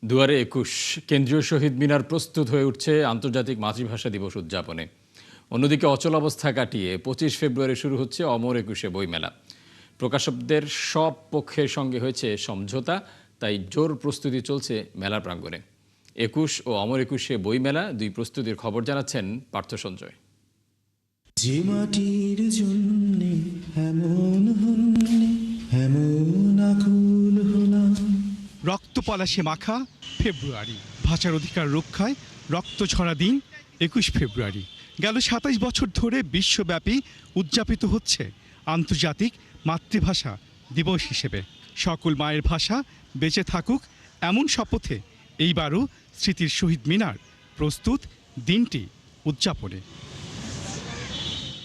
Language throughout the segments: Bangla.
দুয়ারে ২১ কেন্দ্রীয় শহীদ মিনার প্রস্তুত হয়ে উঠছে আন্তর্জাতিক মাতৃভাষা দিবস উদযাপনে। অন্যদিকে অচলাবস্থা কাটিয়ে ২৫ ফেব্রুয়ারি শুরু হচ্ছে অমর একুশে বইমেলা। প্রকাশকদের সব পক্ষের সঙ্গে হয়েছে সমঝোতা, তাই জোর প্রস্তুতি চলছে মেলা প্রাঙ্গণে। ২১ ও অমর একুশে বইমেলা দুই প্রস্তুতির খবর জানাচ্ছেন পার্থ সঞ্জয়। যে মাটির জন্যে এমন আকুল হলাম। রক্ত পলাশে মাখা ফেব্রুয়ারি, ভাষার অধিকার রক্ষায় রক্ত ঝরা দিন ২১ ফেব্রুয়ারি। গেল ২৭ বছর ধরে বিশ্বব্যাপী উদযাপিত হচ্ছে আন্তর্জাতিক মাতৃভাষা দিবস হিসেবে। সকল মায়ের ভাষা বেঁচে থাকুক এমন শপথে এইবারও স্মৃতির শহীদ মিনার প্রস্তুত দিনটি উদযাপনে।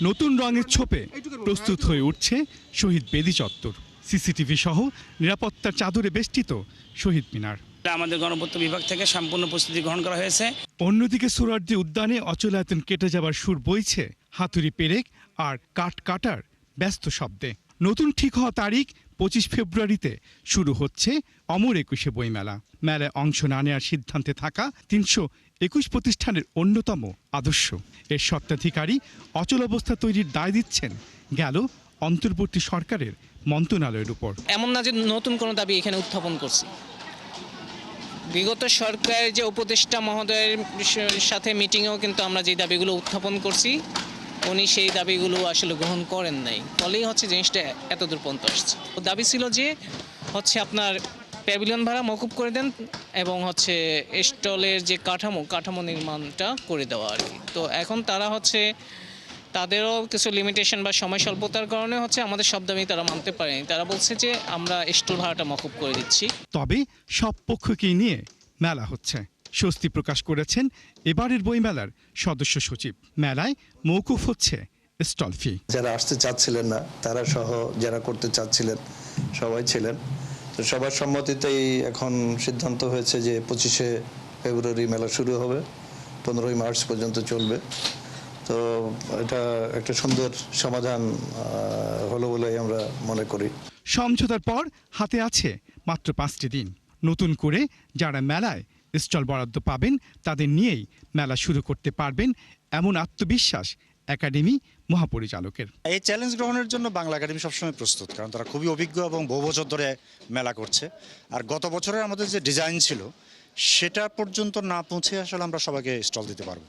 নতুন রঙের ছোপে প্রস্তুত হয়ে উঠছে শহীদ বেদি চত্বর। সিসিটিভি সহ নিরাপত্তার চাদরে বেষ্টিত শহীদ মিনার। আমাদের গণপূর্ত বিভাগ থেকে সম্পূর্ণ প্রস্তুতি গ্রহণ করা হয়েছে। অন্যদিকে সোহরাওয়ার্দী উদ্যানে অচলায়তন কেটে যাবার সুর বইছে হাতুড়ি পেরেক আর কাঠ কাটার ব্যস্ত শব্দে। নতুন ঠিক হওয়া তারিখ ২৫ ফেব্রুয়ারিতে শুরু হচ্ছে অমর একুশে বইমেলা। মেলায় অংশ না নেওয়ার সিদ্ধান্তে থাকা ৩২১ প্রতিষ্ঠানের অন্যতম আদর্শ। এর স্বত্বাধিকারী অচল অবস্থা তৈরির দায় দিচ্ছেন গেল অন্তর্বর্তী সরকারের মন্ত্রণালয়ের উপর। এমন না যে নতুন কোনো দাবি এখানে উত্থাপন করছি। বিগত সরকারের যে উপদেষ্টা মহোদয়ের সাথে মিটিংয়েও কিন্তু আমরা যে দাবিগুলো উত্থাপন করছি, উনি সেই দাবিগুলো আসলে গ্রহণ করেন নাই, ফলেই হচ্ছে জিনিসটা এতদূর পর্যন্ত আসছে। দাবি ছিল যে আপনার প্যাভিলিয়ন ভাড়া মকুব করে দেন এবং স্টলের যে কাঠামো নির্মাণটা করে দেওয়া আর কি। তো এখন তারা তাদেরও কিছু লিমিটেশন বা সময় স্বল্পতার কারণে আমাদের সব দাবি তারা মানতে পারেনি। তারা বলছে যে আমরা স্টল ভাড়াটা মকুব করে দিচ্ছি। তবে সব পক্ষকেই নিয়ে মেলা হচ্ছে, স্বস্তি প্রকাশ করেছেন এবারের বইমেলার সদস্য সচিব। মেলায় মৌকুফ হচ্ছে স্টল ফি। যারা আসতে চাচ্ছিলেন না তারা সহ যারা করতে চাচ্ছিলেন সবাই ছিলেন। তো সবার সম্মতিতেই এখন সিদ্ধান্ত হয়েছে যে ২৫শে ফেব্রুয়ারি মেলা শুরু হবে, ১৫ই মার্চ পর্যন্ত চলবে। তো এটা একটা সুন্দর সমাধান হলো বলেই আমরা মনে করি। সমঝোতার পর হাতে আছে মাত্র ৫টি দিন। নতুন করে যারা মেলায় স্টল বরাদ্দ পাবেন তাদের নিয়েই মেলা শুরু করতে পারবেন এমন আত্মবিশ্বাস একাডেমি মহাপরিচালকের। এই চ্যালেঞ্জ গ্রহণের জন্য বাংলা একাডেমি সবসময় প্রস্তুত, কারণ তারা খুবই অভিজ্ঞ এবং বহু বছর ধরে মেলা করছে। আর গত বছরের আমাদের যে ডিজাইন ছিল সেটা পর্যন্ত না পৌঁছে আসলে আমরা সবাইকে স্টল দিতে পারবো।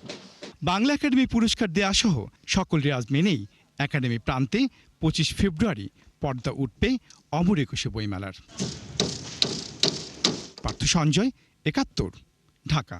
বাংলা একাডেমি পুরস্কার দেয়া সহ সকল রেওয়াজ মেনেই একাডেমি প্রান্তে ২৫ ফেব্রুয়ারি পর্দা উঠবে অমর একুশে বইমেলার। পার্থ সঞ্জয়, ৭১, ঢাকা।